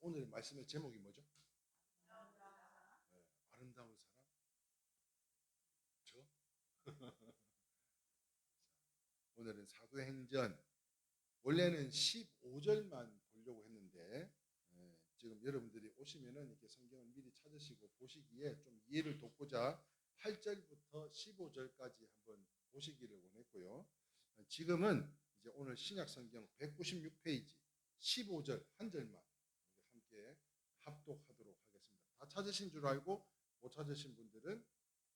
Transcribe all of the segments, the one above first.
오늘의 말씀의 제목이 뭐죠? 네, 아름다운 사람? 저? 오늘은 사도행전 원래는 15절만 보려고 했는데 지금 여러분들이 오시면은 이렇게 성경을 미리 찾으시고 보시기에 좀 이해를 돕고자 8절부터 15절까지 한번 보시기를 원했고요. 지금은 이제 오늘 신약 성경 196페이지 15절 한 절만 함께 합독하도록 하겠습니다. 다 찾으신 줄 알고 못 찾으신 분들은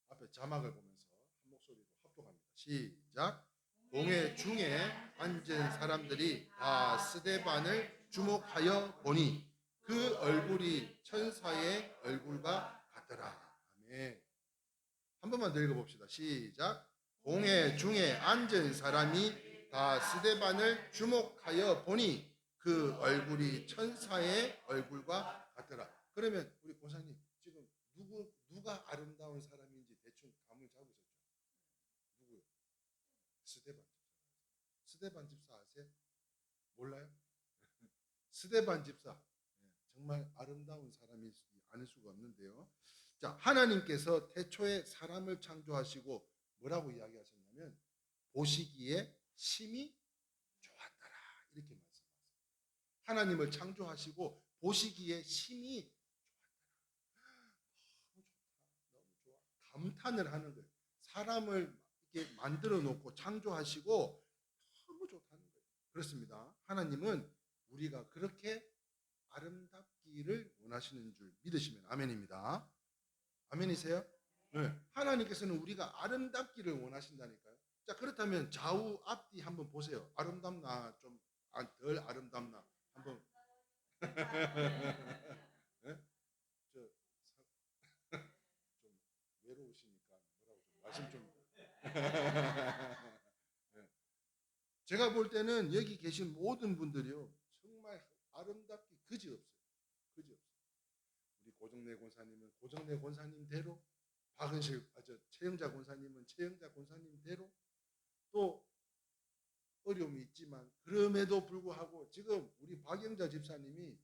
앞에 자막을 보면서 한 목소리로 합독합니다. 시작. 공회 중에 앉은 사람들이 다 스데반을 주목하여 보니 그 얼굴이 천사의 얼굴과 같더라. 아멘. 한 번만 더 읽어봅시다. 시작. 공회 중에 앉은 사람이 다 스데반을 주목하여 보니 그 얼굴이 천사의 얼굴과 같더라. 그러면 우리 고사님 지금 누가 아름다운 사람인지 대충 감을 잡으셨죠? 누구요? 스데반 집사. 스데반 집사 아세요? 몰라요? 스데반 집사 정말 아름다운 사람이지 않을 수가 없는데요. 자, 하나님께서 태초에 사람을 창조하시고 뭐라고 이야기하셨냐면 보시기에 심히 좋았더라 이렇게 말씀하세요. 하나님을 창조하시고 보시기에 심히 좋았더라. 너무 좋다, 너무 좋아. 감탄을 하는 거예요. 사람을 이렇게 만들어 놓고 창조하시고 너무 좋다는 거예요. 그렇습니다. 하나님은 우리가 그렇게 아름답기를 원하시는 줄 믿으시면 아멘입니다. 아멘이세요? 네. 하나님께서는 우리가 아름답기를 원하신다니까요. 자, 그렇다면 좌우 앞뒤 한번 보세요. 아름답나 좀 덜 아름답나 한번. 네? 좀 외로우시니까 뭐라고 좀 말씀 좀. 네. 제가 볼 때는 여기 계신 모든 분들이요 정말 아름답기 그지없어요. 그지없어요. 우리 고정래 권사님은 고정래 권사님대로, 최영자 권사님은 최영자 권사님대로 또 어려움이 있지만 그럼에도 불구하고 지금 우리 박영자 집사님이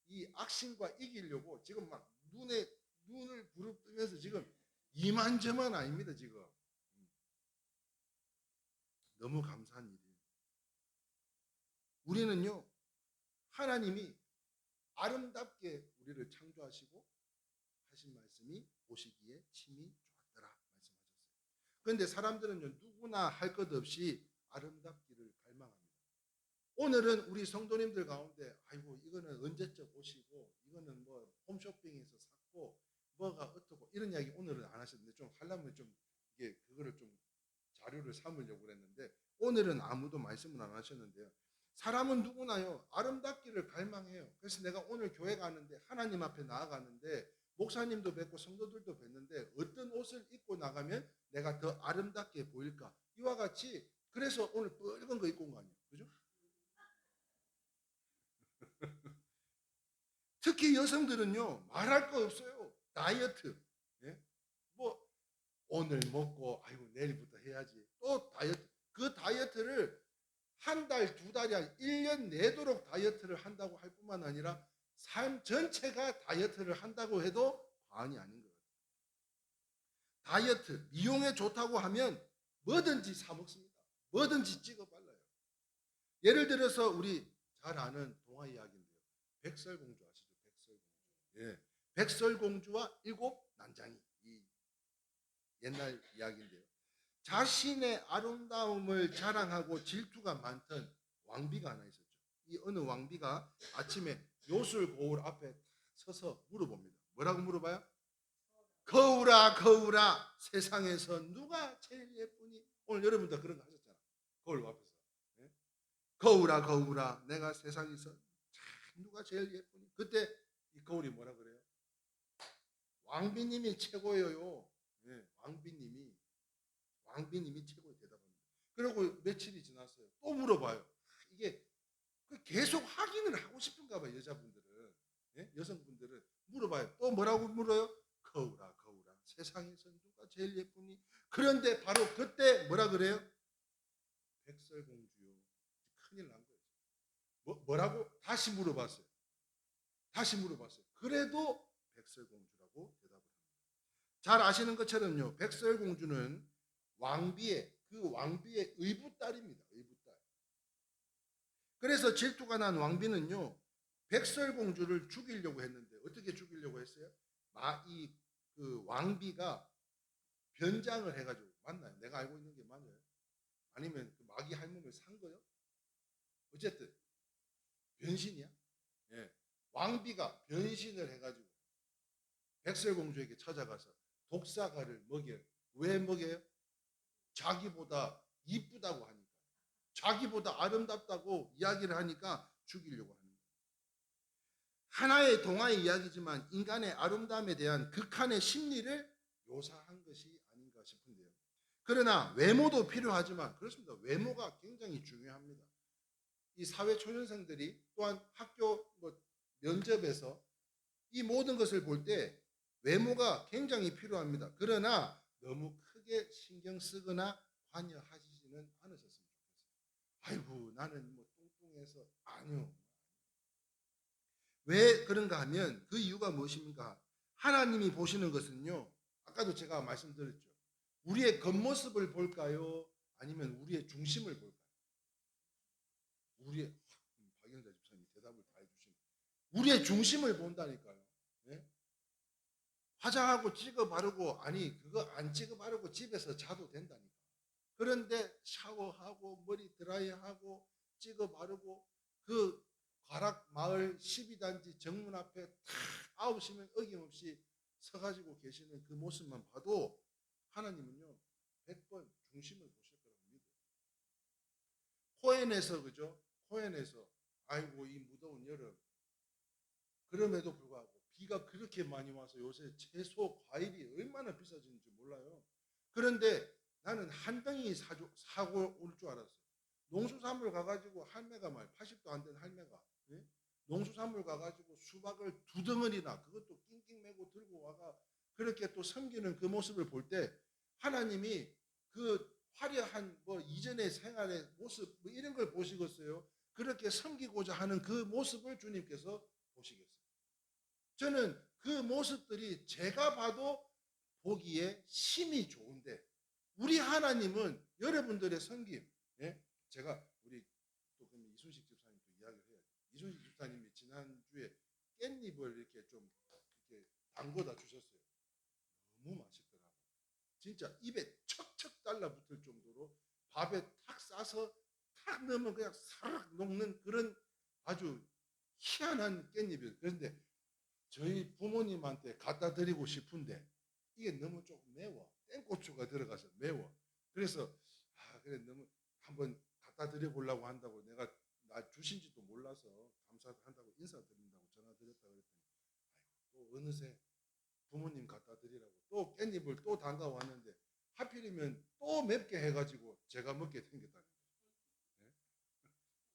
이 악신과 이기려고 지금 막 눈을 부릅뜨면서 지금 이만저만 아닙니다. 지금 너무 감사한 일이에요. 우리는요 하나님이 아름답게 우리를 창조하시고 하신 말씀이 보시기에 심히 좋았더라 말씀하셨어요. 그런데 사람들은요 누구나 할 것 없이 아름답기를 갈망합니다. 오늘은 우리 성도님들 가운데 아이고 이거는 언제적 옷이고 이거는 뭐 홈쇼핑에서 샀고 뭐가 어떻고 이런 이야기 오늘은 안 하셨는데 좀 하려면 좀 이게 그거를 좀 자료를 삼으려고 그랬는데 오늘은 아무도 말씀을 안 하셨는데요. 사람은 누구나요 아름답기를 갈망해요. 그래서 내가 오늘 교회 가는데 하나님 앞에 나아가는데 목사님도 뵙고 성도들도 뵙는데 어떤 옷을 입고 나가면 내가 더 아름답게 보일까? 이와 같이 그래서 오늘 빨간 거 입고 온 거 아니에요. 그죠? 특히 여성들은요 말할 거 없어요. 다이어트. 예? 뭐 오늘 먹고 아이고 내일부터 해야지. 또 다이어트. 그 다이어트를 한 달, 두 달이 아니라 1년 내도록 다이어트를 한다고 할 뿐만 아니라 삶 전체가 다이어트를 한다고 해도 과언이 아닌 것 같아요. 다이어트, 미용에 좋다고 하면 뭐든지 사 먹습니다. 뭐든지 찍어 발라요. 예를 들어서 우리 잘 아는 동화 이야기인데요. 백설공주 아시죠? 백설공주. 예. 백설공주와 일곱 난장이 이 옛날 이야기인데요. 자신의 아름다움을 자랑하고 질투가 많던 왕비가 하나 있었죠. 이 어느 왕비가 아침에 요술 거울 앞에 서서 물어봅니다. 뭐라고 물어봐요? 거울아 거울아 세상에서 누가 제일 예쁘니? 오늘 여러분도 그런 거 하셨잖아. 거울 앞에서. 네? 거울아 거울아 내가 세상에서 누가 제일 예쁘니? 그때 이 거울이 뭐라 그래요? 왕비님이 최고예요. 네, 왕비님이 최고의 대답합니다. 그리고 며칠이 지났어요. 또 물어봐요. 이게 계속 확인을 하고 싶은가 봐요. 여자분들은. 예? 여성분들은 물어봐요. 또 뭐라고 물어요? 거울아 거울아 세상에서 누가 제일 예쁘니? 그런데 바로 그때 뭐라 그래요? 백설공주요. 큰일 난 거예요. 뭐라고? 다시 물어봤어요. 다시 물어봤어요. 그래도 백설공주라고 대답을 합니다. 잘 아시는 것처럼요, 백설공주는 왕비의 의붓딸입니다. 의붓딸. 그래서 질투가 난 왕비는요, 백설공주를 죽이려고 했는데 어떻게 죽이려고 했어요? 그 왕비가 변장을 해가지고, 맞나요? 내가 알고 있는 게 맞나요? 아니면 그 마귀 할멈을 산 거요? 어쨌든 변신이야. 예. 왕비가 변신을 해가지고 백설공주에게 찾아가서 독사과를 먹여요. 왜 먹여요? 자기보다 이쁘다고 하니까, 자기보다 아름답다고 이야기를 하니까 죽이려고 하는 거예요. 하나의 동화의 이야기지만 인간의 아름다움에 대한 극한의 심리를 묘사한 것이 아닌가 싶은데요. 그러나 외모도 필요하지만, 그렇습니다. 외모가 굉장히 중요합니다. 이 사회 초년생들이 또한 학교 면접에서 이 모든 것을 볼 때 외모가 굉장히 필요합니다. 그러나 너무 크게 신경 쓰거나 관여하시지는 않으셨으면 좋겠어요. 아이고, 나는 뭐 뚱뚱해서. 아니요. 왜 그런가 하면 그 이유가 무엇입니까? 하나님이 보시는 것은요, 아까도 제가 말씀드렸죠. 우리의 겉모습을 볼까요? 아니면 우리의 중심을 볼까요? 박영자 집사님이 대답을 다 해주시네. 우리의 중심을 본다니까요. 네? 화장하고 찍어 바르고, 아니 그거 안 찍어 바르고 집에서 자도 된다니까. 그런데 샤워하고 머리 드라이하고 찍어 바르고 그 가락 마을 12단지 정문 앞에 탁 9시면 어김없이 서가지고 계시는 그 모습만 봐도 하나님은요 100번 중심을 보실 거라고 믿어요. 코엔에서, 그죠? 코엔에서 아이고 이 무더운 여름, 그럼에도 불구하고 비가 그렇게 많이 와서 요새 채소 과일이 얼마나 비싸진지 몰라요. 그런데 나는 한 덩이 사고 올 줄 알았어요. 농수산물 가가지고 할매가 80도 안 된 할매가, 예? 농수산물 가가지고 수박을 2덩어리나 그것도 낑낑 메고 들고 와가 그렇게 또 섬기는 그 모습을 볼 때 하나님이 그 화려한 이전의 생활의 모습 이런 걸 보시겠어요? 그렇게 섬기고자 하는 그 모습을 주님께서 보시겠어요? 저는 그 모습들이 제가 봐도 보기에 심이 좋은데, 우리 하나님은 여러분들의 섬김, 예? 제가 우리 또 그럼 이순식 집사님도 이야기를 해야죠. 이순식 집사님이 지난주에 깻잎을 이렇게 좀 이렇게 담궈다 주셨어요. 너무 맛있더라고요. 진짜 입에 척척 달라붙을 정도로 밥에 탁 싸서 탁 넣으면 그냥 사르륵 녹는 그런 아주 희한한 깻잎이에요. 그런데 저희 부모님한테 갖다 드리고 싶은데 이게 너무 조금 매워. 땡고추가 들어가서 매워. 그래서 그래 너무 한번 갖다 드려보려고 한다고, 내가 나 주신지도 몰라서 감사한다고 인사드린다고 전화드렸다 그랬더니 아이고 또 어느새 부모님 갖다 드리라고 또 깻잎을 또 담가 왔는데 하필이면 또 맵게 해가지고 제가 먹게 생겼다는 거예요. 네?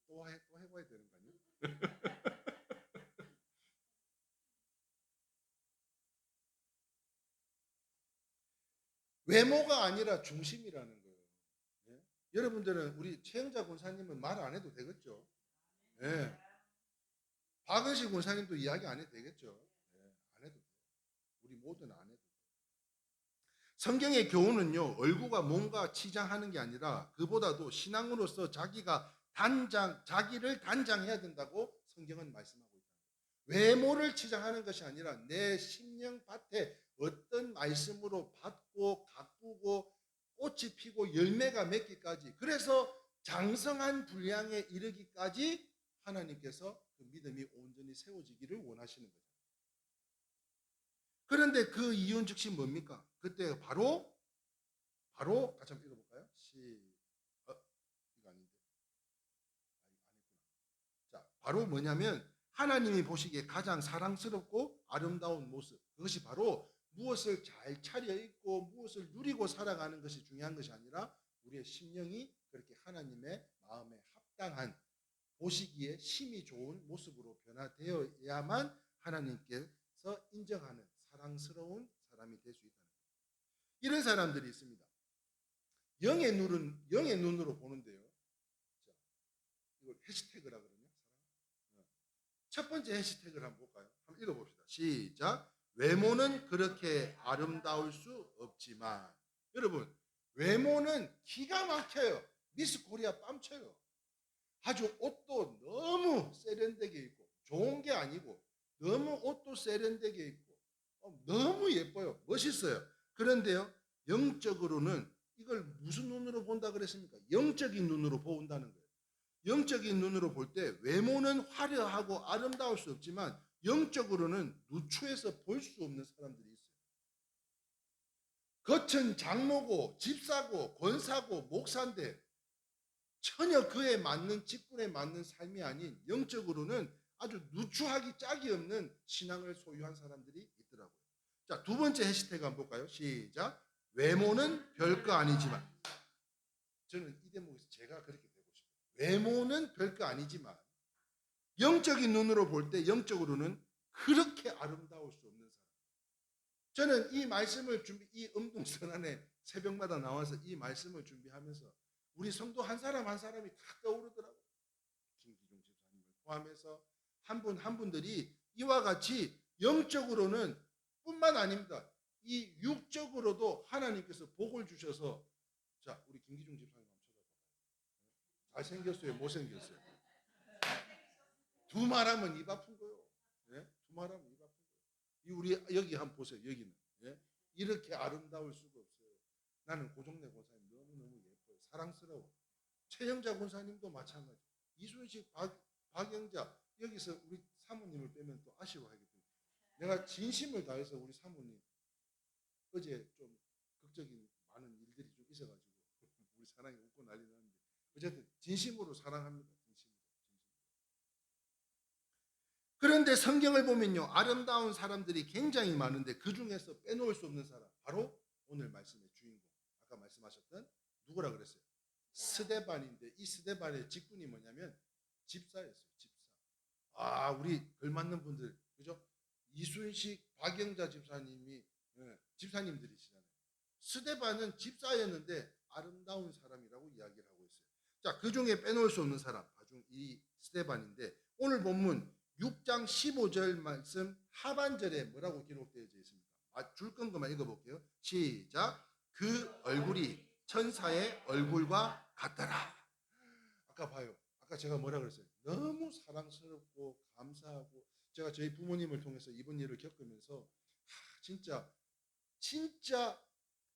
또 해봐야 되는 거 아니에요? 외모가 아니라 중심이라는 거예요. 네? 여러분들은 우리 최영자 권사님은 말 안 해도 되겠죠? 네. 박은식 권사님도 이야기 안 해도 되겠죠? 네. 안 해도 돼요. 우리 모두는 안 해도 돼요. 성경의 교훈은요, 얼굴과 몸과 치장하는 게 아니라 그보다도 신앙으로서 자기를 단장해야 된다고 성경은 말씀하고 있다. 외모를 치장하는 것이 아니라 내 심령 밭에 어떤 말씀으로 받고 가꾸고 꽃이 피고 열매가 맺기까지, 그래서 장성한 분량에 이르기까지 하나님께서 그 믿음이 온전히 세워지기를 원하시는 거죠. 그런데 그 이유는 즉시 뭡니까? 그때 바로 같이 한번 읽어볼까요? 이거 아닌데. 아니구나. 자, 바로 뭐냐면 하나님이 보시기에 가장 사랑스럽고 아름다운 모습, 그것이 바로 무엇을 잘 차려입고 무엇을 누리고 살아가는 것이 중요한 것이 아니라 우리의 심령이 그렇게 하나님의 마음에 합당한, 보시기에 심이 좋은 모습으로 변화되어야만 하나님께서 인정하는 사랑스러운 사람이 될 수 있다는 거예요. 이런 사람들이 있습니다. 영의 눈으로 보는데요. 자, 이걸 해시태그라 그러냐? 첫 번째 해시태그를 한번 볼까요? 한번 읽어봅시다. 시작. 외모는 그렇게 아름다울 수 없지만. 여러분, 외모는 기가 막혀요. 미스 코리아 뺨쳐요. 아주 옷도 너무 세련되게 입고, 좋은 게 아니고 너무 옷도 세련되게 입고 너무 예뻐요. 멋있어요. 그런데요, 영적으로는 이걸 무슨 눈으로 본다 그랬습니까? 영적인 눈으로 본다는 거예요. 영적인 눈으로 볼 때 외모는 화려하고 아름다울 수 없지만 영적으로는 누추해서 볼 수 없는 사람들이 있어요. 겉은 장로고 집사고 권사고 목사인데 전혀 그에 맞는 직분에 맞는 삶이 아닌 영적으로는 아주 누추하기 짝이 없는 신앙을 소유한 사람들이 있더라고요. 자, 두 번째 해시태그 한번 볼까요? 시작. 외모는 별거 아니지만. 저는 이 대목에서 제가 그렇게 되고 싶어요. 외모는 별거 아니지만 영적인 눈으로 볼 때 영적으로는 그렇게 아름다울 수 없는 사람. 저는 이 말씀을 이 음동선안에 새벽마다 나와서 이 말씀을 준비하면서 우리 성도 한 사람 한 사람이 다 떠오르더라고요. 김기중 집사님을 포함해서 한 분 한 분들이 이와 같이 영적으로는 뿐만 아닙니다. 이 육적으로도 하나님께서 복을 주셔서, 자, 우리 김기중 집사님 한번 쳐다봐요. 잘생겼어요? 못생겼어요? 두 말하면 입 아픈 거요. 예? 두 말하면 입 아픈 거예요. 우리 여기 한번 보세요. 여기는. 예? 이렇게 아름다울 수가 없어요. 나는 고종래 권사님 너무너무 예뻐요. 사랑스러워. 최영자 권사님도 마찬가지. 이순식, 박영자, 여기서 우리 사모님을 빼면 또 아쉬워하기 때문에 내가 진심을 다해서 우리 사모님, 어제 좀 극적인 많은 일들이 좀 있어가지고 우리 사랑이 웃고 난리 났는데 어쨌든 진심으로 사랑합니다. 진심으로. 그런데 성경을 보면요, 아름다운 사람들이 굉장히 많은데 그 중에서 빼놓을 수 없는 사람, 바로 오늘 말씀의 주인공, 아까 말씀하셨던 누구라 그랬어요? 스데반인데, 이 스데반의 직분이 뭐냐면 집사였어요. 집사. 아, 우리 걸맞는 분들, 그죠? 이순식, 박영자 집사님이 집사님들이시잖아요. 스데반은 집사였는데 아름다운 사람이라고 이야기를 하고 있어요. 자, 그 중에 빼놓을 수 없는 사람, 바중 이 스데반인데, 오늘 본문 6장 15절 말씀 하반절에 뭐라고 기록되어 있습니까? 줄 건 것만 읽어볼게요. 시작. 그 얼굴이 천사의 얼굴과 같더라. 아까 봐요. 아까 제가 뭐라 그랬어요? 너무 사랑스럽고 감사하고, 제가 저희 부모님을 통해서 이번 일을 겪으면서 진짜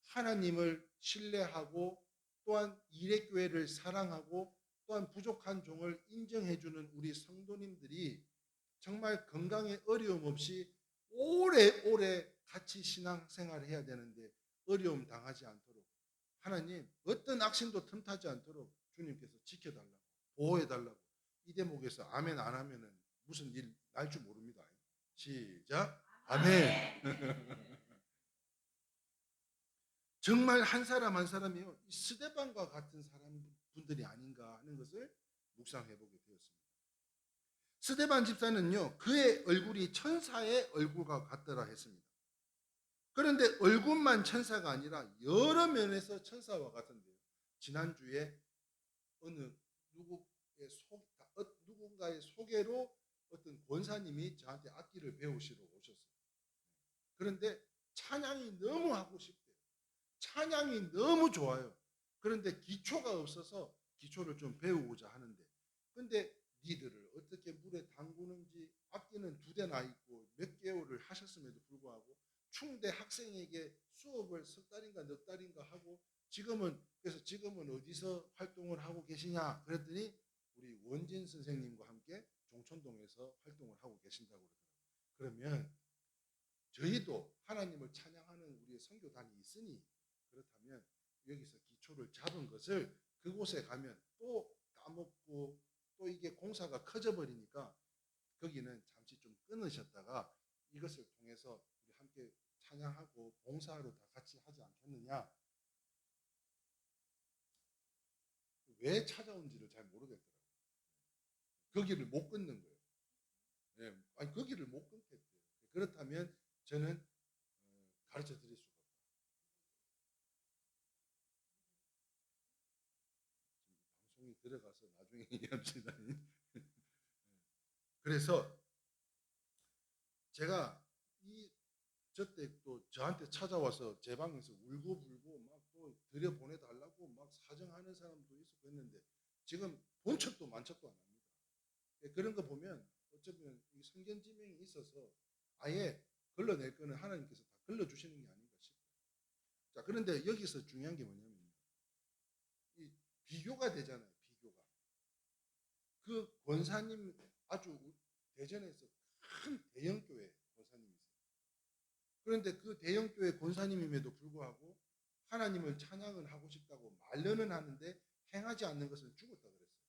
하나님을 신뢰하고 또한 일회교회를 사랑하고 또한 부족한 종을 인정해주는 우리 성도님들이 정말 건강에 어려움 없이 오래오래 같이 신앙생활을 해야 되는데 어려움 당하지 않도록 하나님 어떤 악심도 틈타지 않도록 주님께서 지켜달라고 보호해달라고, 이 대목에서 아멘 안 하면은 무슨 일 날 줄 모릅니다. 시작. 아멘. 정말 한 사람 한 사람이요, 스데반과 같은 분들이 아닌가 하는 것을 묵상해 보게 되었습니다. 스데반 집사는요, 그의 얼굴이 천사의 얼굴과 같더라 했습니다. 그런데 얼굴만 천사가 아니라 여러 면에서 천사와 같은데요. 지난주에 어느 누군가의 소개로 어떤 권사님이 저한테 악기를 배우시러 오셨어요. 그런데 찬양이 너무 하고 싶대요. 찬양이 너무 좋아요. 그런데 기초가 없어서 기초를 좀 배우고자 하는데, 근데 니들을 어떻게 물에 담그는지, 악기는 2대나 있고 몇 개월을 하셨음에도 불구하고 충대 학생에게 수업을 석 달인가 넉 달인가 하고 그래서 지금은 어디서 활동을 하고 계시냐 그랬더니 우리 원진 선생님과 함께 종촌동에서 활동을 하고 계신다고 그러더라고요. 그러면 저희도 하나님을 찬양하는 우리의 선교단이 있으니 그렇다면 여기서 기초를 잡은 것을 그곳에 가면 또 까먹고 또 이게 공사가 커져 버리니까 거기는 잠시 좀 끊으셨다가 이것을 통해서 우리 함께 찬양하고 봉사하러 다 같이 하지 않겠느냐. 왜 찾아온지를 잘 모르겠더라고요. 거기를 못 끊는 거예요. 네, 아니 거기를 못 끊겠대요. 그렇다면 저는 가르쳐 드릴 수가 없다. 방송이 들어가서 나중에 얘기합시다. 그래서 제가 이 저때 또 저한테 찾아와서 제 방에서 울고불고 막 또 들여보내달라고 막 사정하는 사람도 있었고 했는데 지금 본 척도 만 척도 안 합니다. 그런 거 보면 어쩌면 이 성견지명이 있어서 아예 걸러낼 거는 하나님께서 다 걸러주시는 게 아닌가 싶어요. 자, 그런데 여기서 중요한 게 뭐냐면 이 비교가 되잖아요. 비교가. 그 권사님 아주 대전에서 큰 대형교회 권사님이 있어요. 그런데 그 대형교회 권사님임에도 불구하고 하나님을 찬양을 하고 싶다고 말로는 하는데 행하지 않는 것은 죽었다 그랬어요.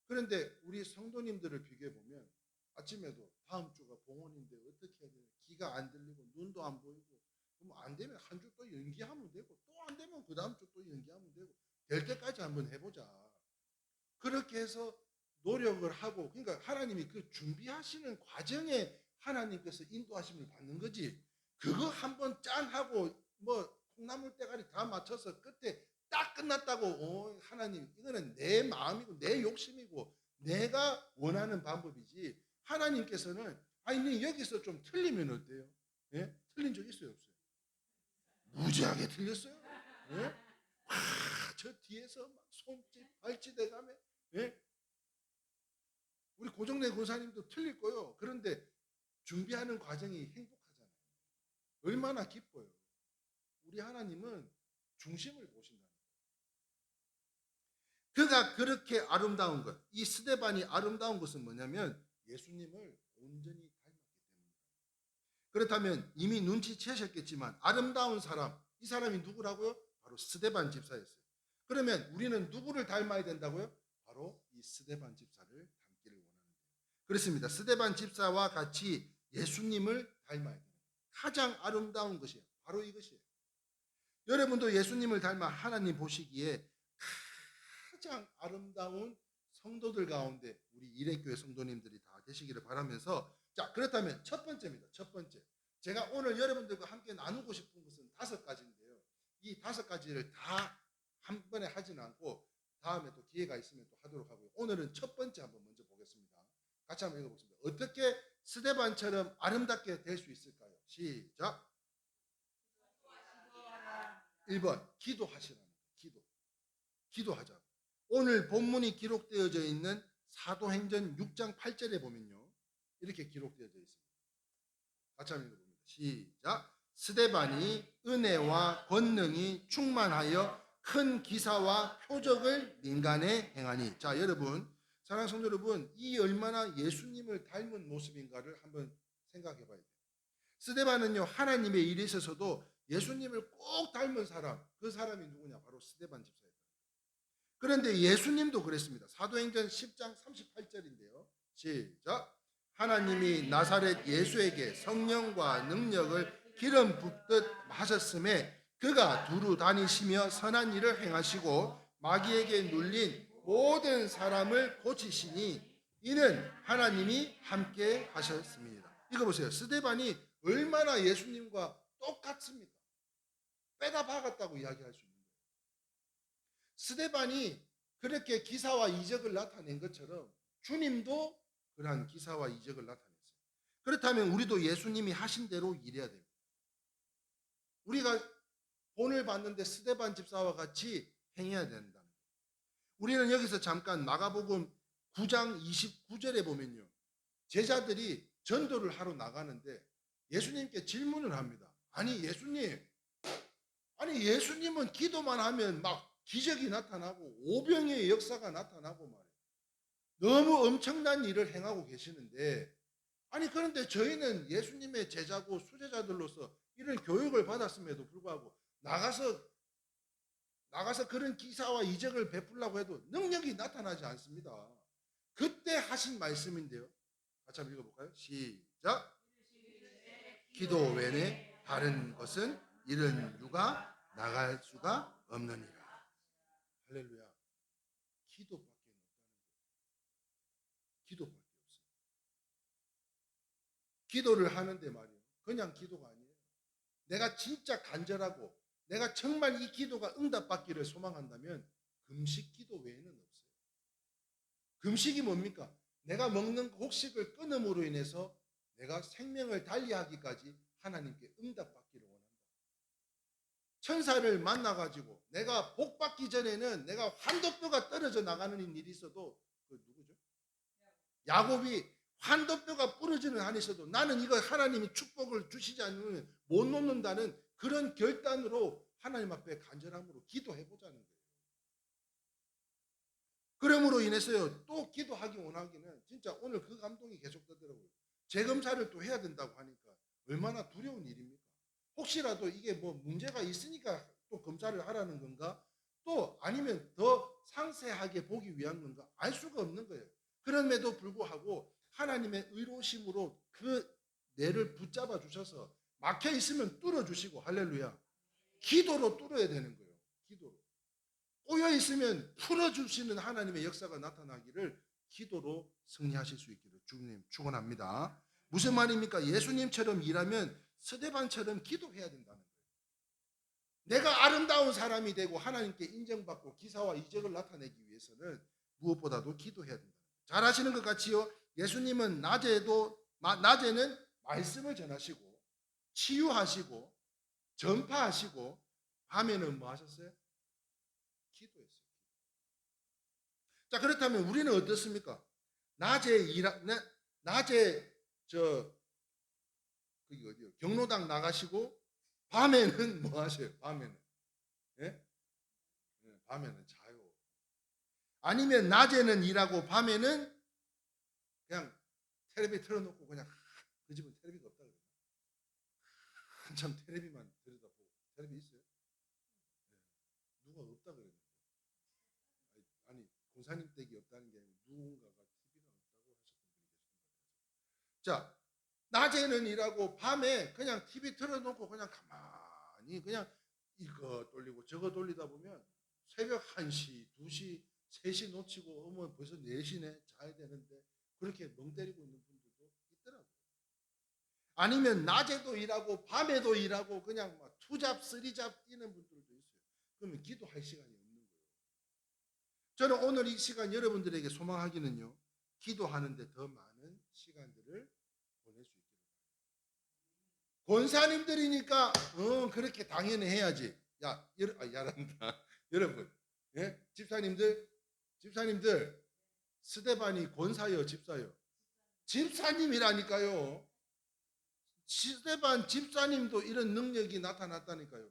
그런데 우리 성도님들을 비교해 보면 아침에도 다음 주가 봉헌인데 어떻게 해야 되나, 귀가 안 들리고 눈도 안 보이고, 그럼 안 되면 한 주 또 연기하면 되고, 또 안 되면 그 다음 주 또 연기하면 되고, 될 때까지 한번 해보자. 그렇게 해서 노력을 하고, 그러니까 하나님이 그 준비하시는 과정에 하나님께서 인도하심을 받는 거지. 그거 한번 짠 하고 뭐 콩나물 대가리 다 맞춰서 끝에 딱 끝났다고, 하나님 이거는 내 마음이고 내 욕심이고 내가 원하는 방법이지, 하나님께서는 아니 여기서 좀 틀리면 어때요? 예? 틀린 적 있어요 없어요? 무지하게 틀렸어요. 예? 와, 저 뒤에서 막 손짓 발짓 해가며, 예? 우리 고정래 권사님도 틀릴 거요. 그런데 준비하는 과정이 행복하잖아요. 얼마나 기뻐요. 우리 하나님은 중심을 보신다는 거예요. 그가 그렇게 아름다운 것, 이 스데반이 아름다운 것은 뭐냐면 예수님을 온전히 닮았기 때문입니다. 그렇다면 이미 눈치채셨겠지만 아름다운 사람, 이 사람이 누구라고요? 바로 스데반 집사였어요. 그러면 우리는 누구를 닮아야 된다고요? 바로 이 스데반 집사를 닮기를 원하는 거예요. 그렇습니다. 스데반 집사와 같이 예수님을 닮아야 돼요. 가장 아름다운 것이에요. 바로 이것이에요. 여러분도 예수님을 닮아 하나님 보시기에 가장 아름다운 성도들 가운데 우리 일회교회 성도님들이 다 되시기를 바라면서, 자, 그렇다면 첫 번째입니다. 첫 번째, 제가 오늘 여러분들과 함께 나누고 싶은 것은 5가지인데요. 이 5가지를 다 한 번에 하지는 않고 다음에 또 기회가 있으면 또 하도록 하고요. 오늘은 첫 번째 한번 먼저 보겠습니다. 같이 한번 읽어보겠습니다. 어떻게 스데반처럼 아름답게 될 수 있을까요? 시작. 1번, 기도하시라는 거예요. 기도하자. 오늘 본문이 기록되어져 있는 사도행전 6장 8절에 보면요, 이렇게 기록되어져 있습니다. 같이 한번 읽어봅니다. 시작. 스데반이 은혜와 권능이 충만하여 큰 기사와 표적을 민간에 행하니. 자, 여러분, 사랑하는 성도 여러분, 이 얼마나 예수님을 닮은 모습인가를 한번 생각해 봐야 돼요. 스데반은요, 하나님의 일에 있어서도 예수님을 꼭 닮은 사람, 그 사람이 누구냐? 바로 스데반 집사예요. 그런데 예수님도 그랬습니다. 사도행전 10장 38절인데요. 시작. 하나님이 나사렛 예수에게 성령과 능력을 기름 붓듯 하셨음에 그가 두루 다니시며 선한 일을 행하시고 마귀에게 눌린 모든 사람을 고치시니 이는 하나님이 함께 하셨습니다. 이거 보세요. 스데반이 얼마나 예수님과 똑같습니까? 빼다 박았다고 이야기할 수 있는 거예요. 스데반이 그렇게 기사와 이적을 나타낸 것처럼 주님도 그러한 기사와 이적을 나타냈어요. 그렇다면 우리도 예수님이 하신 대로 일해야 됩니다. 우리가 본을 받는데 스데반 집사와 같이 행해야 된다는 거예요. 우리는 여기서 잠깐 마가복음 9장 29절에 보면요, 제자들이 전도를 하러 나가는데 예수님께 질문을 합니다. 아니 예수님은 기도만 하면 막 기적이 나타나고 오병이의 역사가 나타나고 말이에요. 너무 엄청난 일을 행하고 계시는데, 아니 그런데 저희는 예수님의 제자고 수제자들로서 이런 교육을 받았음에도 불구하고 나가서 그런 기사와 이적을 베풀려고 해도 능력이 나타나지 않습니다. 그때 하신 말씀인데요. 같이 한번 읽어볼까요? 시작. 기도 외에 다른 것은 이런 유가 나갈 수가 없느니라. 할렐루야. 기도밖에 없다는 거예요. 기도밖에 없어요. 기도를 하는데 말이에요, 그냥 기도가 아니에요. 내가 진짜 간절하고 내가 정말 이 기도가 응답받기를 소망한다면 금식 기도 외에는 없어요. 금식이 뭡니까? 내가 먹는 곡식을 끊음으로 인해서 내가 생명을 달리하기까지 하나님께 응답받기를 원한다. 천사를 만나가지고 내가 복받기 전에는 내가 환도뼈가 떨어져 나가는 일이 있어도, 그 누구죠? 야곱이 환도뼈가 부러지는 한이 있어도 나는 이거 하나님이 축복을 주시지 않으면 못 놓는다는 그런 결단으로 하나님 앞에 간절함으로 기도해보자는 거예요. 그러므로 인해서요, 또 기도하기 원하기는 진짜 오늘 그 감동이 계속되더라고요. 재검사를 또 해야 된다고 하니까 얼마나 두려운 일입니까? 혹시라도 이게 뭐 문제가 있으니까 또 검사를 하라는 건가? 또 아니면 더 상세하게 보기 위한 건가? 알 수가 없는 거예요. 그럼에도 불구하고 하나님의 의로우심으로 그 뇌를 붙잡아 주셔서 막혀 있으면 뚫어 주시고, 할렐루야. 기도로 뚫어야 되는 거예요. 기도로. 꼬여 있으면 풀어 주시는 하나님의 역사가 나타나기를 기도로 승리하실 수 있기를 주님 축원합니다. 무슨 말입니까? 예수님처럼 일하면 스데반처럼 기도해야 된다는 거예요. 내가 아름다운 사람이 되고 하나님께 인정받고 기사와 이적을 나타내기 위해서는 무엇보다도 기도해야 된다. 잘 아시는 것 같이요. 예수님은 낮에는 말씀을 전하시고 치유하시고 전파하시고, 밤에는 뭐 하셨어요? 기도했어요. 자, 그렇다면 우리는 어떻습니까? 낮에 그게 어디요? 경로당 나가시고 밤에는 뭐 하세요? 밤에는 예? 밤에는 자요. 아니면 낮에는 일하고 밤에는 그냥 텔레비 틀어놓고 그냥 그 집은 텔레비가 없다 그래요. 한참 텔레비만 들여다보고. 텔레비 있어요? 누가 없다 그랬는데. 아니 권사님 댁이 없다는 게 아니라 누군가가 TV가 없다고 하셨던 분이 계신 것 같아요. 자, 낮에는 일하고 밤에 그냥 TV 틀어놓고 그냥 가만히 그냥 이거 돌리고 저거 돌리다 보면 새벽 1시, 2시, 3시 놓치고 어머 벌써 4시네 자야 되는데 그렇게 멍 때리고 있는 분들도 있더라고요. 아니면 낮에도 일하고 밤에도 일하고 그냥 막 투잡, 쓰리잡 뛰는 분들도 있어요. 그러면 기도할 시간이 없는 거예요. 저는 오늘 이 시간 여러분들에게 소망하기는요, 기도하는데 더 많은 시간들을 보낼 수 있기를 바랍니다. 권사님들이니까 그렇게 당연히 해야지. 야란다. 여러분, 예? 집사님들 스데반이 권사요, 집사요? 집사님이라니까요. 스데반 집사님도 이런 능력이 나타났다니까요.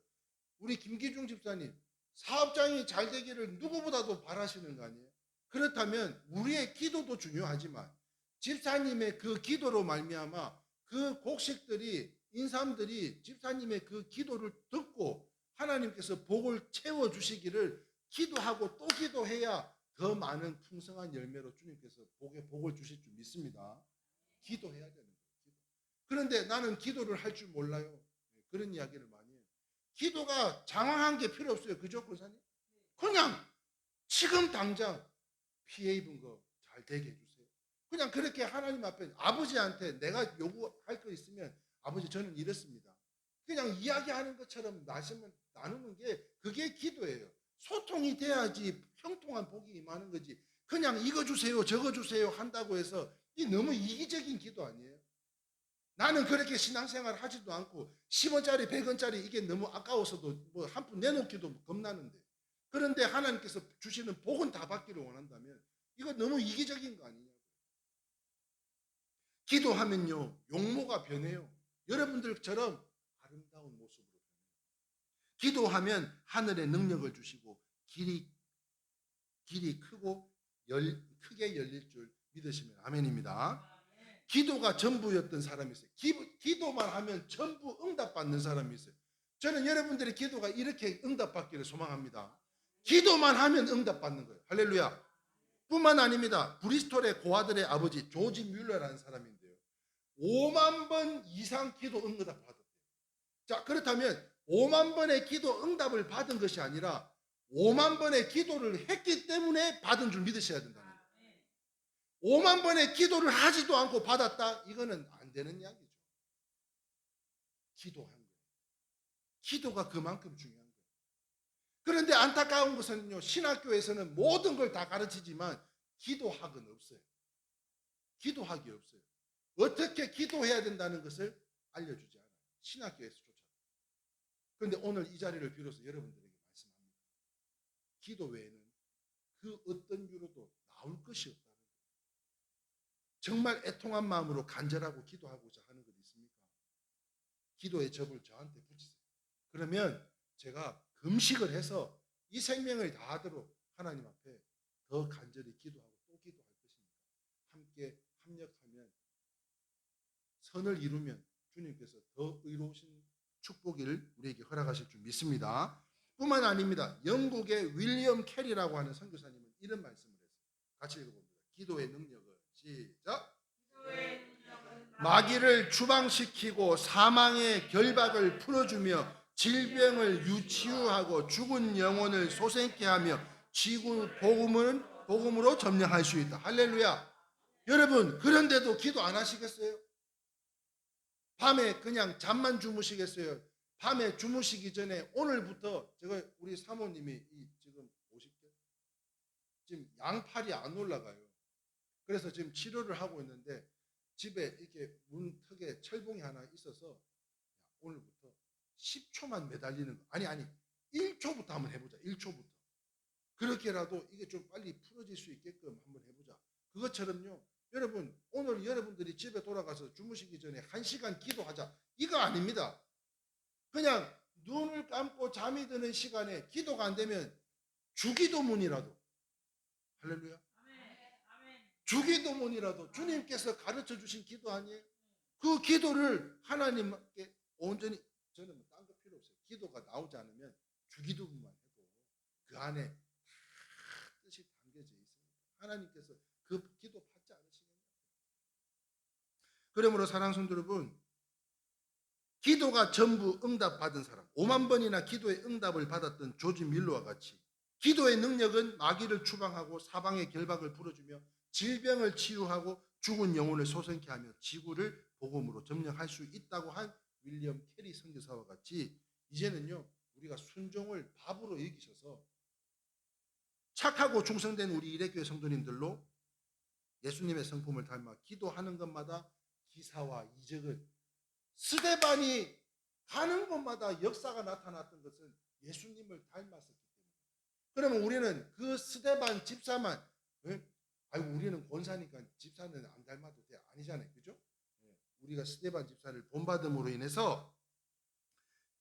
우리 김기중 집사님, 사업장이 잘 되기를 누구보다도 바라시는 거 아니에요? 그렇다면 우리의 기도도 중요하지만 집사님의 그 기도로 말미암아 그 곡식들이, 인삼들이 집사님의 그 기도를 듣고 하나님께서 복을 채워주시기를 기도하고 또 기도해야 더 많은 풍성한 열매로 주님께서 복을 주실 줄 믿습니다. 기도해야 되는 거예요. 그런데 나는 기도를 할 줄 몰라요. 그런 이야기를 많이 해요. 기도가 장황한 게 필요 없어요. 그죠, 권사님? 그냥 지금 당장 피해 입은 거 잘 되게 해주세요. 그냥 그렇게 하나님 앞에 아버지한테 내가 요구할 거 있으면 아버지 저는 이렇습니다. 그냥 이야기하는 것처럼 말씀을 나누는 게 그게 기도예요. 소통이 돼야지 형통한 복이 임하는 거지. 그냥 이거 주세요 저거 주세요 한다고 해서 이 너무 이기적인 기도 아니에요? 나는 그렇게 신앙생활 하지도 않고 10원짜리 100원짜리 이게 너무 아까워서도 뭐 한 푼 내놓기도 겁나는데, 그런데 하나님께서 주시는 복은 다 받기를 원한다면 이거 너무 이기적인 거 아니냐고. 기도하면요 용모가 변해요. 여러분들처럼 아름다운 모습으로 변해요. 기도하면 하늘의 능력을 주시고 길이 크고 크게 열릴 줄 믿으시면 아멘입니다. 기도가 전부였던 사람이 있어요. 기도만 하면 전부 응답받는 사람이 있어요. 저는 여러분들의 기도가 이렇게 응답받기를 소망합니다. 기도만 하면 응답받는 거예요. 할렐루야. 뿐만 아닙니다. 브리스톨의 고아들의 아버지 조지 뮬러라는 사람인데요, 5만 번 이상 기도 응답 받았대요. 자, 그렇다면 5만 번의 기도 응답을 받은 것이 아니라 5만 번의 기도를 했기 때문에 받은 줄 믿으셔야 된다는 거예요. 5만 번의 기도를 하지도 않고 받았다? 이거는 안 되는 이야기죠. 기도한 거예요. 기도가 그만큼 중요한 거예요. 그런데 안타까운 것은요, 신학교에서는 모든 걸 다 가르치지만 기도학은 없어요. 기도학이 없어요. 어떻게 기도해야 된다는 것을 알려주지 않아요. 신학교에서조차. 그런데 오늘 이 자리를 빌어서 여러분들에게 말씀합니다. 기도 외에는 그 어떤 유로도 나올 것이 없다는 거예요. 정말 애통한 마음으로 간절하고 기도하고자 하는 것 있습니까? 기도의 접을 저한테 붙이세요. 그러면 제가 금식을 해서 이 생명을 다하도록 하나님 앞에 더 간절히 기도하고 또 기도할 것이니까 함께 합력하면 선을 이루면 주님께서 더 의로우신 축복을 우리에게 허락하실 줄 믿습니다. 뿐만 아닙니다. 영국의 윌리엄 캐리라고 하는 선교사님은 이런 말씀을 했어요. 같이 읽어봅니다. 기도의 능력은 시작. 마귀를 추방시키고 사망의 결박을 풀어주며 질병을 유치유하고 죽은 영혼을 소생케 하며 지구 복음으로 점령할 수 있다. 할렐루야. 여러분, 그런데도 기도 안 하시겠어요? 밤에 그냥 잠만 주무시겠어요? 밤에 주무시기 전에 오늘부터 제가 우리 사모님이 지금 50개 지금 양팔이 안 올라가요. 그래서 지금 치료를 하고 있는데 집에 이렇게 문턱에 철봉이 하나 있어서 오늘부터 10초만 매달리는 거. 아니 1초부터 한번 해보자. 1초부터. 그렇게라도 이게 좀 빨리 풀어질 수 있게끔 한번 해보자. 그것처럼요. 여러분 오늘 여러분들이 집에 돌아가서 주무시기 전에 1시간 기도하자. 이거 아닙니다. 그냥 눈을 감고 잠이 드는 시간에 기도가 안 되면 주기도문이라도. 할렐루야. 주기도문이라도 주님께서 가르쳐 주신 기도 아니에요? 그 기도를 하나님께 온전히, 저는 뭐 딴 거 필요 없어요. 기도가 나오지 않으면 주기도문만 해도 그 안에 다 뜻이 담겨져 있습니다. 하나님께서 그 기도 받지 않으시겠나요? 그러므로 사랑하는 성도 여러분, 기도가 전부 응답받은 사람, 5만 번이나 기도의 응답을 받았던 조지 밀러와 같이 기도의 능력은 마귀를 추방하고 사방의 결박을 풀어주며 질병을 치유하고 죽은 영혼을 소생케 하며 지구를 복음으로 점령할 수 있다고 한 윌리엄 캐리 선교사와 같이 이제는요, 우리가 순종을 밥으로 여기셔서 착하고 충성된 우리 일회교회 성도님들로 예수님의 성품을 닮아 기도하는 것마다 기사와 이적을, 스데반이 가는 곳마다 역사가 나타났던 것은 예수님을 닮았었기 때문에. 그러면 우리는 그 스데반 집사만, 아이고 우리는 권사니까 집사는 안 닮아도 돼, 아니잖아요, 그죠? 우리가 스데반 집사를 본받음으로 인해서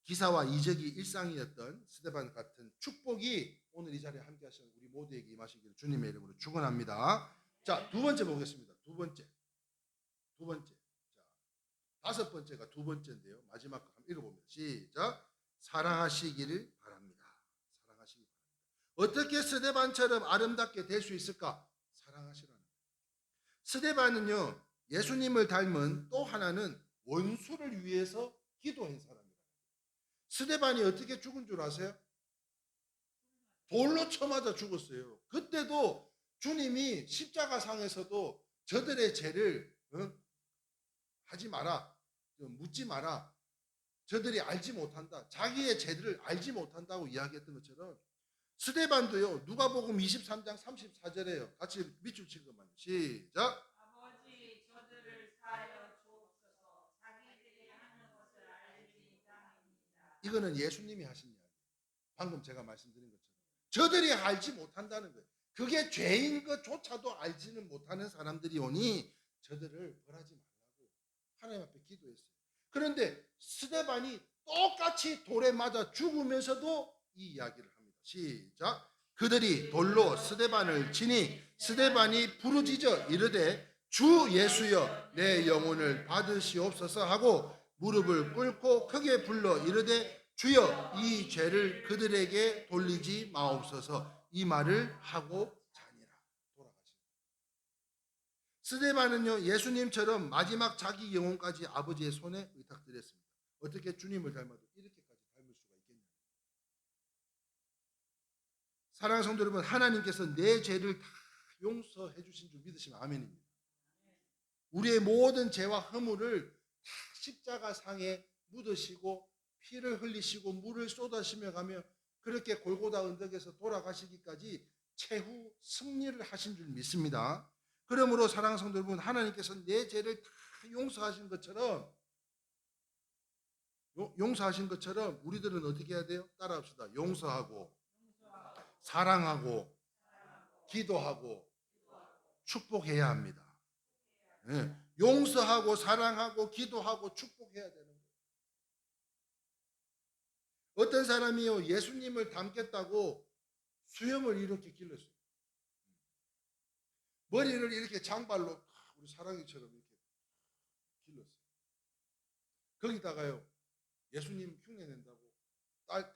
기사와 이적이 일상이었던 스데반 같은 축복이 오늘 이 자리에 함께 하시는 우리 모두에게 임하시기를 주님의 이름으로 축원합니다. 자, 두 번째 보겠습니다. 두 번째. 자, 5번째가 두 번째인데요. 마지막 거 한번 읽어봅니다. 시작. 사랑하시기를 바랍니다. 사랑하시기 바랍니다. 어떻게 스데반처럼 아름답게 될 수 있을까? 사랑하시라는 거예요. 스데반은요, 예수님을 닮은 또 하나는 원수를 위해서 기도한 사람이에요. 스데반이 어떻게 죽은 줄 아세요? 돌로 쳐맞아 죽었어요. 그때도 주님이 십자가상에서도 저들의 죄를 하지 마라, 묻지 마라, 저들이 알지 못한다, 자기의 죄를 알지 못한다고 이야기했던 것처럼 스데반도요, 누가복음 23장 34절에요. 같이 밑줄 친 것만 시작. 아버지 저들을 사하여 주옵소서, 자기들이 하는 것을 알지 못함이니이다. 이거는 예수님이 하신 이야기. 방금 제가 말씀드린 것처럼 저들이 알지 못한다는 거예요. 그게 죄인 것조차도 알지는 못하는 사람들이 오니 저들을 벌하지 말라고 하나님 앞에 기도했어요. 그런데 스데반이 똑같이 돌에 맞아 죽으면서도 이 이야기를 합니다. 시작. 그들이 돌로 스데반을 치니 스데반이 부르짖어 이르되 주 예수여 내 영혼을 받으시옵소서 하고 무릎을 꿇고 크게 불러 이르되 주여 이 죄를 그들에게 돌리지 마옵소서. 이 말을 하고 자니라. 돌아가십니다. 스데반은요, 예수님처럼 마지막 자기 영혼까지 아버지의 손에 의탁드렸습니다. 어떻게 주님을 닮아도 이렇게까지 닮을 수가 있겠냐. 사랑하는 성도 여러분, 하나님께서 내 죄를 다 용서해 주신 줄 믿으시면 아멘입니다. 우리의 모든 죄와 허물을 다 십자가상에 묻으시고 피를 흘리시고 물을 쏟아시며 가며 그렇게 골고다 언덕에서 돌아가시기까지 최후 승리를 하신 줄 믿습니다. 그러므로 사랑하는 성도 여러분, 하나님께서 내 죄를 다 용서하신 것처럼 우리들은 어떻게 해야 돼요? 따라합시다. 용서하고 사랑하고 기도하고 축복해야 합니다. 예. 용서하고 사랑하고 기도하고 축복해야 되는 거예요. 어떤 사람이요 예수님을 닮겠다고 수염을 이렇게 길렀어요. 머리를 이렇게 장발로 우리 사랑이처럼 이렇게 길렀어요. 거기다가요 예수님 흉내낸다고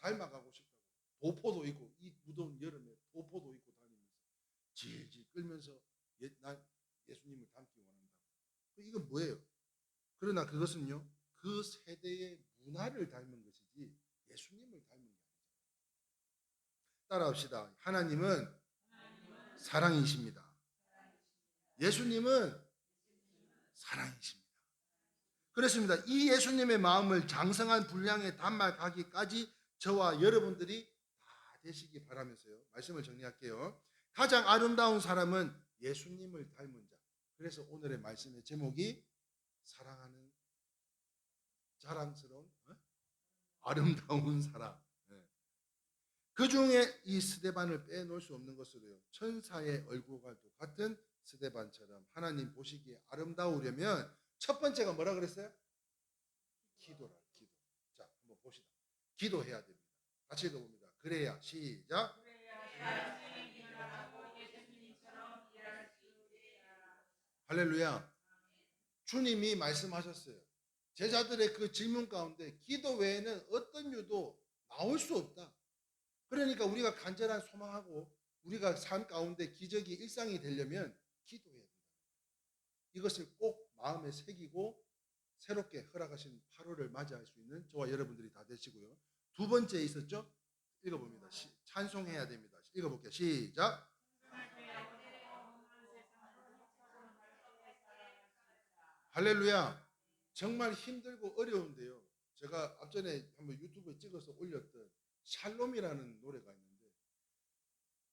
닮아가고 싶다고 도포도 입고 이 무더운 여름에 도포도 입고 다니면서 질질 끌면서 난 예수님을 닮기 원한다고. 이건 뭐예요? 그러나 그것은요 그 세대의 문화를 닮은 것이지 예수님을 닮은 게 아니죠. 따라합시다. 하나님은 사랑이십니다. 예수님은 사랑이십니다. 그렇습니다. 이 예수님의 마음을 장성한 분량에 담아가기까지 저와 여러분들이 다 되시기 바라면서요. 말씀을 정리할게요. 가장 아름다운 사람은 예수님을 닮은 자. 그래서 오늘의 말씀의 제목이 사랑하는 자랑스러운 아름다운 사람. 그 중에 이 스데반을 빼놓을 수 없는 것으로요. 천사의 얼굴과 같은 스데반처럼 하나님 보시기에 아름다우려면 첫 번째가 뭐라 그랬어요? 기도라. 기도. 자, 한번 봅시다. 기도해야 됩니다. 같이 읽어봅니다. 그래야 시작. 할렐루야. 주님이 말씀하셨어요. 제자들의 그 질문 가운데 기도 외에는 어떤 유도 나올 수 없다. 그러니까 우리가 간절한 소망하고 우리가 삶 가운데 기적이 일상이 되려면 기도해야 된다. 이것을 꼭 마음에 새기고 새롭게 허락하신 8월을 맞이할 수 있는 저와 여러분들이 다 되시고요. 두 번째 있었죠? 읽어봅니다. 찬송해야 됩니다. 읽어볼게요. 시작. 할렐루야. 정말 힘들고 어려운데요. 제가 앞전에 한번 유튜브에 찍어서 올렸던 샬롬이라는 노래가 있는데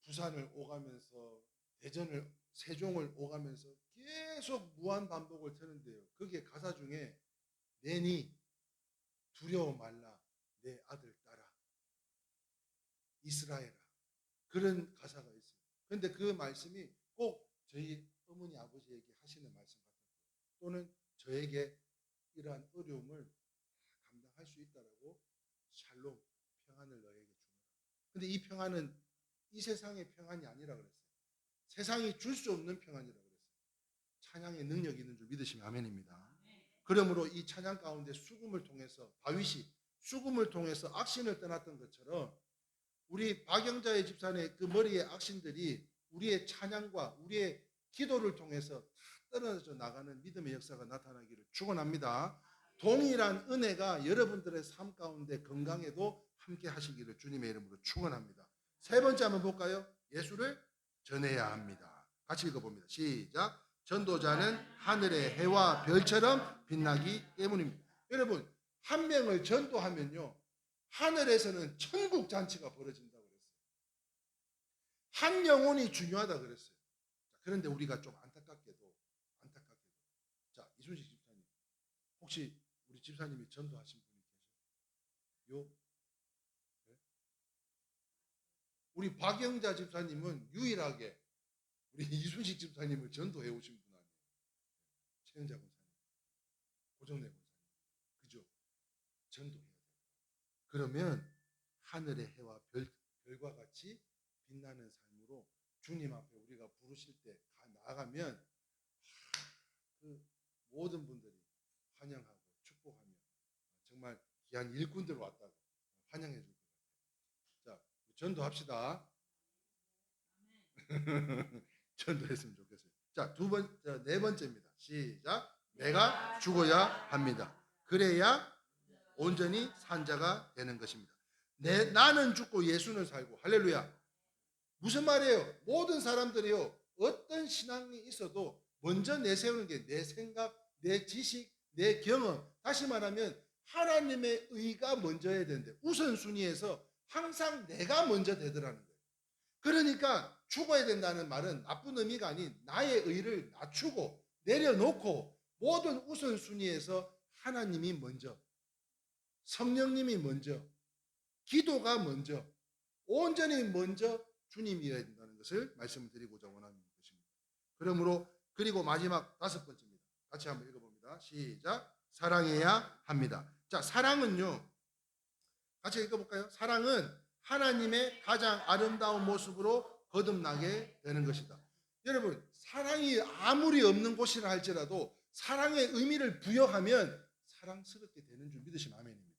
부산을 오가면서 대전을 세종을 오가면서 계속 무한 반복을 트는데요. 그게 가사 중에 내니 두려워 말라 내 아들 딸아 이스라엘아 그런 가사가 있어요. 그런데 그 말씀이 꼭 저희 어머니 아버지에게 하시는 말씀 같아요. 또는 저에게 이러한 어려움을 감당할 수 있다라고 샬롬 평안을 너에게 주노라. 근데 이 평안은 이 세상의 평안이 아니라 그랬어요. 세상이 줄 수 없는 평안이라 그랬어요. 찬양의 능력이 있는 줄 믿으시면 아멘입니다. 그러므로 이 찬양 가운데 수금을 통해서 다윗이 수금을 통해서 악신을 떠났던 것처럼 우리 박영자의 집사의 그 머리의 악신들이 우리의 찬양과 우리의 기도를 통해서 다 떨어져 나가는 믿음의 역사가 나타나기를 축원합니다. 동일한 은혜가 여러분들의 삶 가운데 건강에도 함께 하시기를 주님의 이름으로 축원합니다. 세 번째 한번 볼까요? 예수를 전해야 합니다. 같이 읽어봅니다. 시작. 전도자는 하늘의 해와 별처럼 빛나기 때문입니다. 여러분 한 명을 전도하면요 하늘에서는 천국 잔치가 벌어진다고 그랬어요. 한 영혼이 중요하다 그랬어요. 그런데 우리가 좀 안타깝게도 자 이순식 집사님 혹시 우리 집사님이 전도하신 분이 계세요? 네? 우리 박영자 집사님은 유일하게 우리 이순식 집사님을 전도해 오신 분 아니에요. 최영자 권사님, 고정래 권사님, 그죠? 전도해야 돼요. 그러면 하늘의 해와 별과 같이 빛나는 삶으로 주님 앞에 우리가 부르실 때 나아가면 그 모든 분들이 환영하고 축복하며 정말 귀한 일꾼들 왔다고 환영해 줄 것 같아요. 자, 전도합시다. 전도했으면 좋겠어요. 자, 네 번째입니다. 시작. 내가 죽어야 합니다. 그래야 온전히 산 자가 되는 것입니다. 나는 죽고 예수는 살고. 할렐루야. 무슨 말이에요? 모든 사람들이요 어떤 신앙이 있어도 먼저 내세우는 게 내 생각, 내 지식, 내 경험. 다시 말하면 하나님의 의가 먼저야 되는데 우선순위에서 항상 내가 먼저 되더라는 거예요. 그러니까 죽어야 된다는 말은 나쁜 의미가 아닌 나의 의를 낮추고 내려놓고 모든 우선순위에서 하나님이 먼저, 성령님이 먼저, 기도가 먼저, 온전히 먼저 주님이어야 된다는 것을 말씀드리고자 원하는 것입니다. 그러므로 그리고 마지막 5번째입니다. 같이 한번 읽어봅니다. 시작. 사랑해야 합니다. 자, 사랑은요. 같이 읽어볼까요? 사랑은 하나님의 가장 아름다운 모습으로 거듭나게 되는 것이다. 여러분, 사랑이 아무리 없는 곳이라 할지라도 사랑의 의미를 부여하면 사랑스럽게 되는 줄 믿으시면 아멘입니다.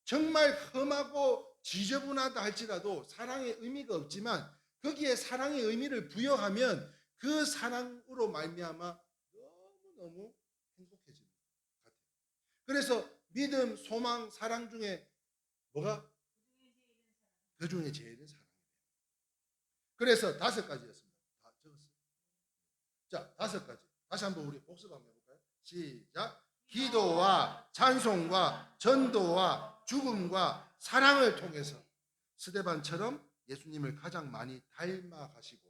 정말 험하고 지저분하다 할지라도 사랑의 의미가 없지만 거기에 사랑의 의미를 부여하면 그 사랑으로 말미암아 너무너무 행복해집니다. 그래서 믿음, 소망, 사랑 중에 뭐가? 그 중에 제일은 사랑이에요. 그래서 5가지였습니다. 다 적었어요. 자, 5가지. 다시 한번 우리 복습 한번 해볼까요? 시작. 기도와 찬송과 전도와 죽음과 사랑을 통해서 스데반처럼 예수님을 가장 많이 닮아가시고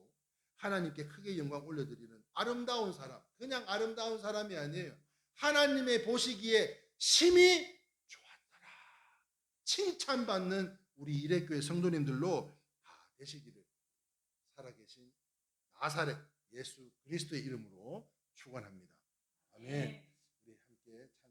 하나님께 크게 영광 올려드리는 아름다운 사람, 그냥 아름다운 사람이 아니에요. 하나님의 보시기에 심히 좋았더라, 칭찬받는 우리 이레교회 성도님들로 다 되시기를 살아계신 나사렛 예수 그리스도의 이름으로 축원합니다. 아멘.